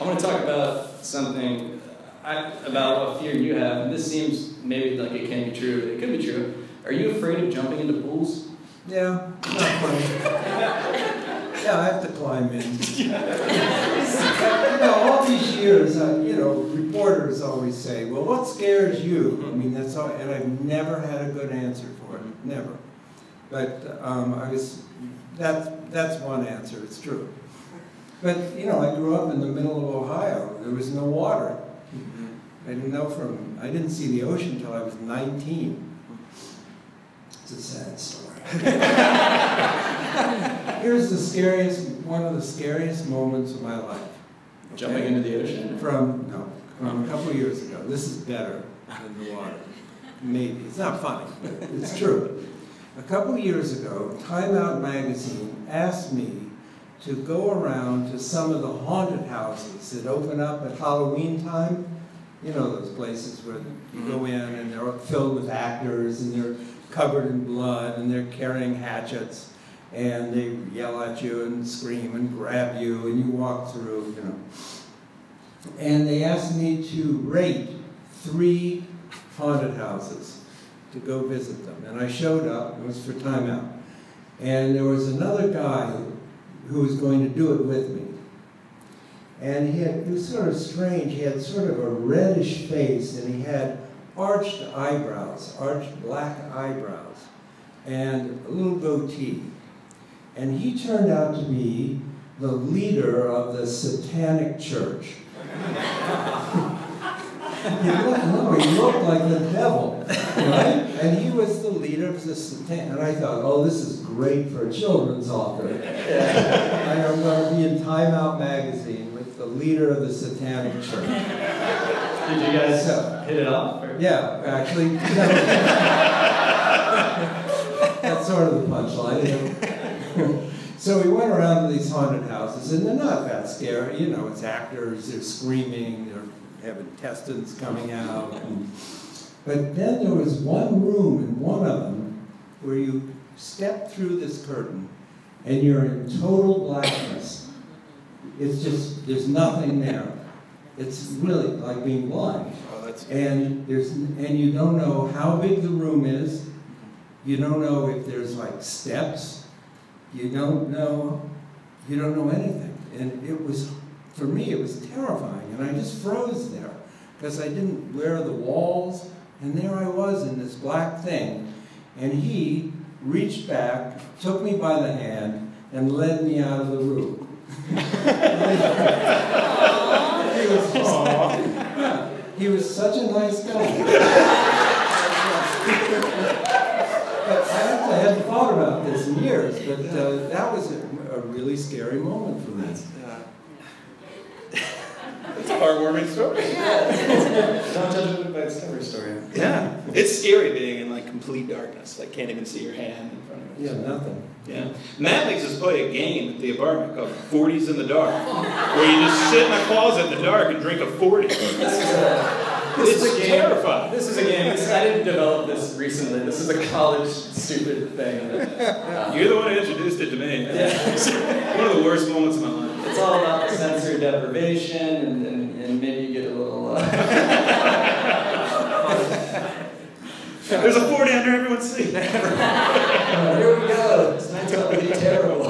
I want to talk about something, about what fear you have, and this seems maybe like it can be true. It could be true. Are you afraid of jumping into pools? Yeah, not funny. Yeah, I have to climb in. All these years, reporters always say, well, what scares you? I mean, that's all, and I've never had a good answer for it, never. But that's one answer, it's true. But, I grew up in the middle of Ohio. There was no water. I didn't see the ocean until I was 19. It's a sad story. Here's one of the scariest moments of my life. Okay? Jumping into the ocean? From a couple of years ago. This is better than the water. Maybe. It's not funny, but it's true. A couple of years ago, Time Out magazine asked me to go around to some of the haunted houses that open up at Halloween time. You know those places where you go in and they're filled with actors and they're covered in blood and they're carrying hatchets and they yell at you and scream and grab you and you walk through, And they asked me to rate 3 haunted houses to go visit them. And I showed up, it was for Time Out. And there was another guy who was going to do it with me. And it was sort of strange. He had sort of a reddish face, and he had arched eyebrows, arched black eyebrows, and a little goatee. And he turned out to be the leader of the Satanic Church. He looked like the devil, right? And he was the leader of the Satanic. And I thought, oh, this is great for a children's author. I'm going to be in Time Out magazine with the leader of the Satanic Church. Did you guys hit it off? Or? Yeah, actually. That's sort of the punchline. So we went around to these haunted houses, and they're not that scary. It's actors, they're screaming, they're having intestines coming out. But then there was one room in one of them where you step through this curtain and you're in total blackness. It's just, there's nothing there. It's really like being blind. And you don't know how big the room is. You don't know if there's like steps. You don't know anything. And it was, for me, it was terrifying. And I just froze there because I didn't wear the walls. And there I was in this black thing. And he reached back, took me by the hand, and led me out of the room. He was such a nice guy. But I hadn't thought about this in years, but that was a really scary moment for me. It's a heartwarming story. Don't judge it by its cover story. Yeah. It's scary being in like complete darkness. Like can't even see your hand in front of you. Yeah, nothing. Yeah. Matt makes us play a game at the apartment called 40s in the Dark, where you just sit in a closet in the dark and drink a 40. This is a game. Terrifying. This is a game. I didn't develop this recently. This is a college stupid thing. You're the one who introduced it to me. Yeah. One of the worst moments of my life. It's all about the sensory deprivation, and maybe you get a little... There's a 40 under everyone's seat. Here we go. This night's going to be terrible.